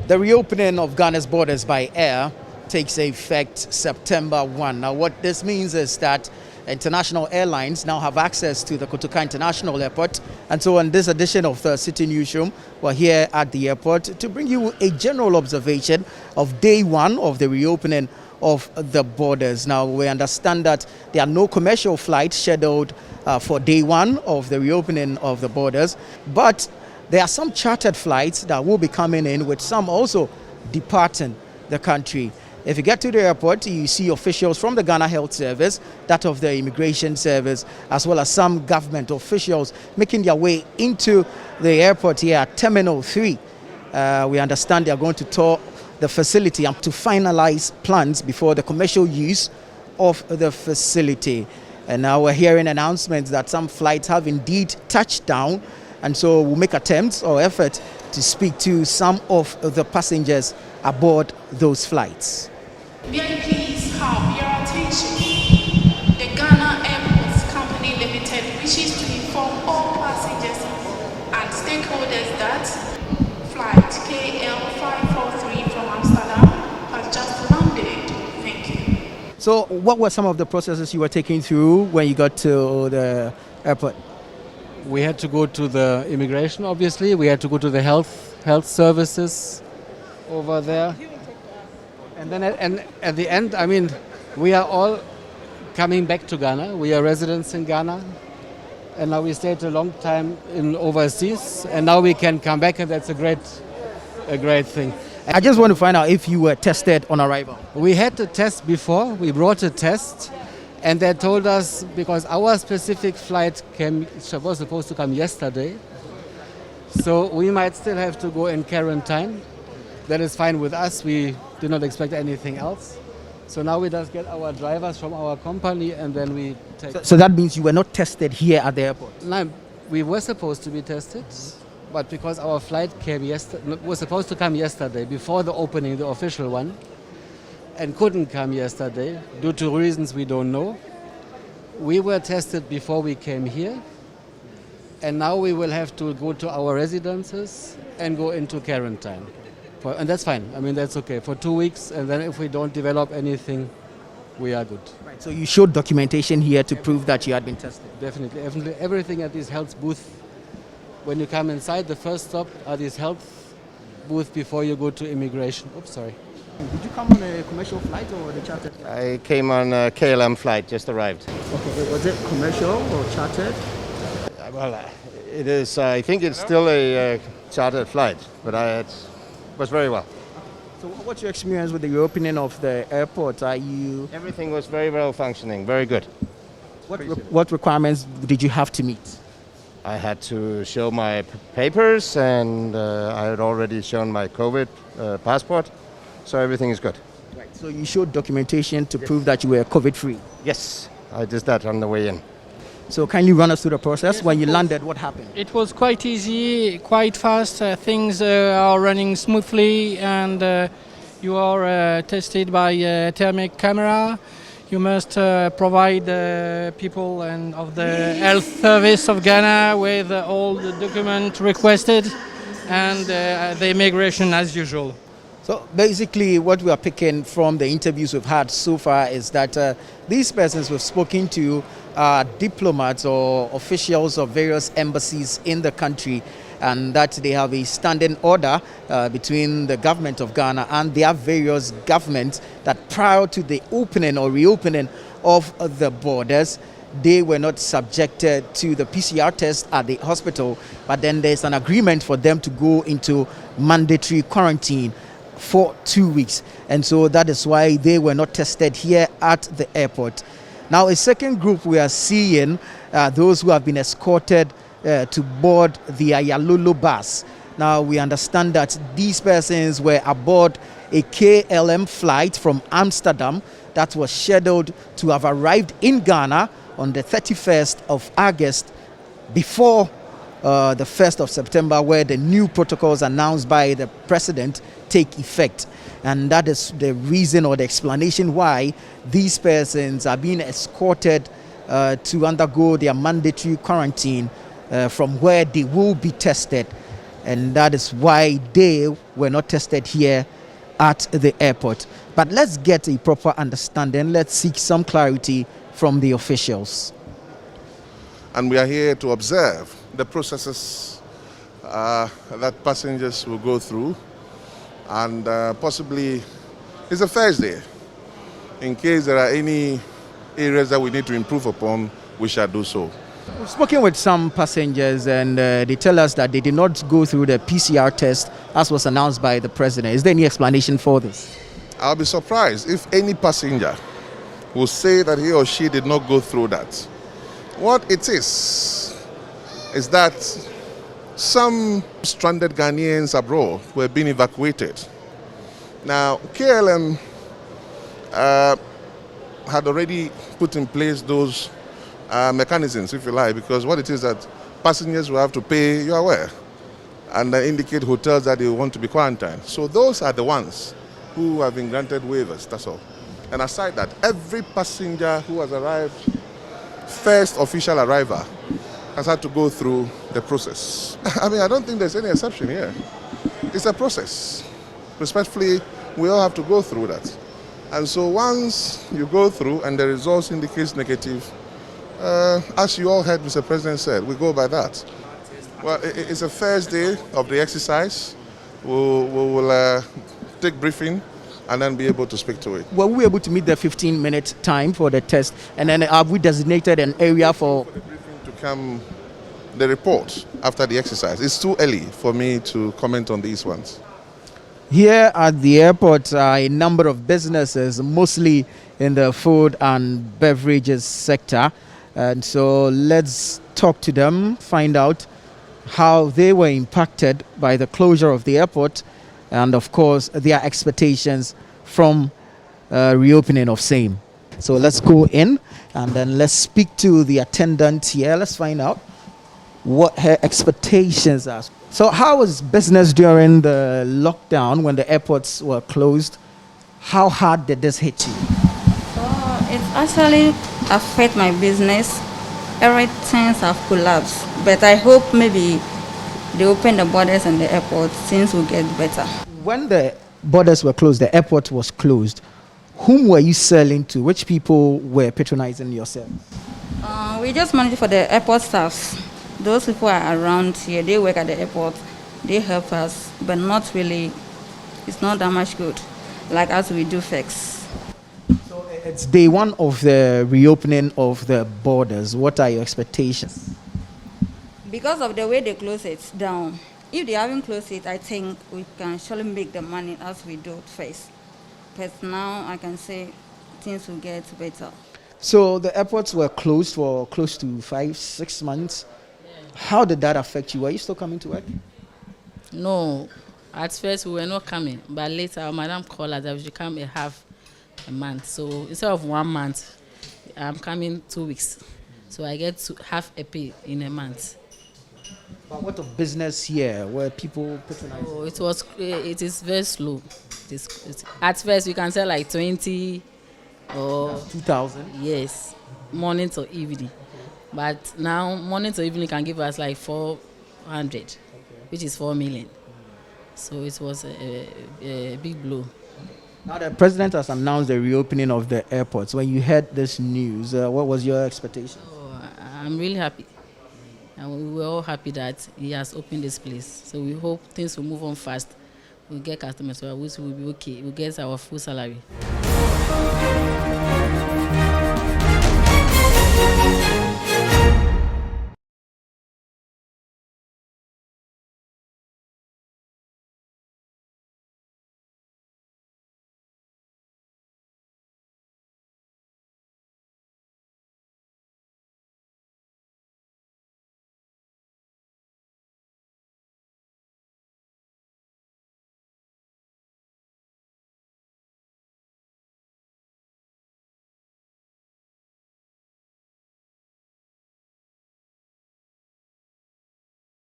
The reopening of Ghana's borders by air takes effect September 1. Now, what this means is that international airlines now have access to the Kotoka International Airport. And so on this edition of the Citi Newsroom, we're here at the airport to bring you a general observation of day one of the reopening of the borders. Now, we understand that there are no commercial flights scheduled for day one of the reopening of the borders, but there are some chartered flights that will be coming in, with some also departing the country. If you get to the airport, you see officials from the Ghana Health Service, that of the Immigration Service, as well as some government officials making their way into the airport here at Terminal 3. We understand they are going to tour the facility and to finalize plans before the commercial use of the facility. And now we're hearing announcements that some flights have indeed touched down. And so we'll make attempts or effort to speak to some of the passengers aboard those flights. May I please have your attention? The Ghana Airports Company Limited wishes to inform all passengers and stakeholders that flight KL543 from Amsterdam has just landed. Thank you. So what were some of the processes you were taking through when you got to the airport? We had to go to the immigration, obviously. We had to go to the health services over there. And then at the end, I mean, we are all coming back to Ghana. We are residents in Ghana. And now we stayed a long time in overseas. And now we can come back, and that's a great thing. I just want to find out if you were tested on arrival. We had a test before. We brought a test. And they told us, because our specific flight was supposed to come yesterday, so we might still have to go in quarantine. That is fine with us. We did not expect anything else. So now we just get our drivers from our company, and then we take... So that means you were not tested here at the airport? No, we were supposed to be tested, but because our flight was supposed to come yesterday, before the opening, the official one, and couldn't come yesterday due to reasons we don't know. We were tested before we came here, and now we will have to go to our residences and go into quarantine. And that's fine. I mean, that's okay for 2 weeks, and then if we don't develop anything, we are good. Right. So you showed documentation here to prove that you had been tested? Definitely. Everything at this health booth. When you come inside, the first stop are these health booth before you go to immigration. Oops, sorry. Did you come on a commercial flight or the chartered flight? I came on a KLM flight, just arrived. Okay, was it commercial or chartered? Well, it is. I think it's still a chartered flight, but it was very well. So what's your experience with the reopening of the airport? Everything was very well functioning, very good. What requirements did you have to meet? I had to show my papers, and I had already shown my COVID passport. So everything is good. Right. So you showed documentation to prove that you were COVID-free? Yes, I did that on the way in. So can you run us through the process? Yes, when you landed, what happened? It was quite easy, quite fast. Things are running smoothly, and you are tested by a thermic camera. You must provide people and of the health service of Ghana with all the documents requested, and the immigration as usual. So basically what we are picking from the interviews we've had so far is that these persons we've spoken to are diplomats or officials of various embassies in the country, and that they have a standing order between the government of Ghana and their various governments that prior to the opening or reopening of the borders, they were not subjected to the PCR test at the hospital, but then there's an agreement for them to go into mandatory quarantine for 2 weeks, and so that is why they were not tested here at the airport. Now, a second group we are seeing those who have been escorted to board the Ayalolo bus. Now, we understand that these persons were aboard a KLM flight from Amsterdam that was scheduled to have arrived in Ghana on the 31st of August before the 1st of September, where the new protocols announced by the president take effect. And that is the reason or the explanation why these persons are being escorted to undergo their mandatory quarantine from where they will be tested. and that is why they were not tested here at the airport. But let's get a proper understanding. Let's seek some clarity from the officials. And we are here to observe the processes that passengers will go through, and possibly it's a Thursday. In case there are any areas that we need to improve upon, we shall do so. We've spoken with some passengers, and they tell us that they did not go through the PCR test as was announced by the president. Is there any explanation for this? I'll be surprised if any passenger will say that he or she did not go through that. What it is that some stranded Ghanaians abroad were being evacuated. Now, KLM had already put in place those mechanisms, if you like, because what it is that passengers will have to pay, you're aware, and indicate hotels that they want to be quarantined. So those are the ones who have been granted waivers, that's all. And aside that, every passenger who has arrived, first official arrival, has had to go through the process. I mean, I don't think there's any exception here. It's a process. Respectfully, we all have to go through that. And so once you go through and the results indicates negative, as you all heard Mr. President said, we go by that. Well, it's a first day of the exercise. We'll take briefing and then be able to speak to it. Were we able to meet the 15-minute time for the test? And then have we designated an area for the briefing to come, the report after the exercise? It's too early for me to comment on these ones. Here at the airport, a number of businesses, mostly in the food and beverages sector. And so let's talk to them, find out how they were impacted by the closure of the airport, and of course their expectations from reopening of same. So let's go in and then let's speak to the attendant here. Let's find out what her expectations are. So how was business during the lockdown when the airports were closed? How hard did this hit you? It actually affect my business. Everything have collapsed, but I hope maybe they open the borders and the airport, things will get better. When the borders were closed, the airport was closed, whom were you selling to? Which people were patronizing your service? We just manage for the airport staffs. Those people are around here, they work at the airport, they help us, but not really, it's not that much good, like as we do fix. So it's day one of the reopening of the borders. What are your expectations? Because of the way they close it down, if they haven't closed it, I think we can surely make the money as we do first. But now I can say things will get better. So the airports were closed for close to 5-6 months. How did that affect you? Were you still coming to work? No, at first we were not coming, but later our madam called us that we should come a month. So instead of 1 month, I'm coming 2 weeks. So I get to half a pay in a month. But what of business here? Were people patronizing? Oh, it is very slow. At first we can sell like 20 or 2,000? yes, morning to evening. But now morning to evening can give us like 400, which is 4 million. So it was a big blow. Now the president has announced the reopening of the airports. When you heard this news, what was your expectation? Oh, I'm really happy. And we were all happy that he has opened this place. So we hope things will move on fast. We'll get customers, so we will be okay. We'll get our full salary.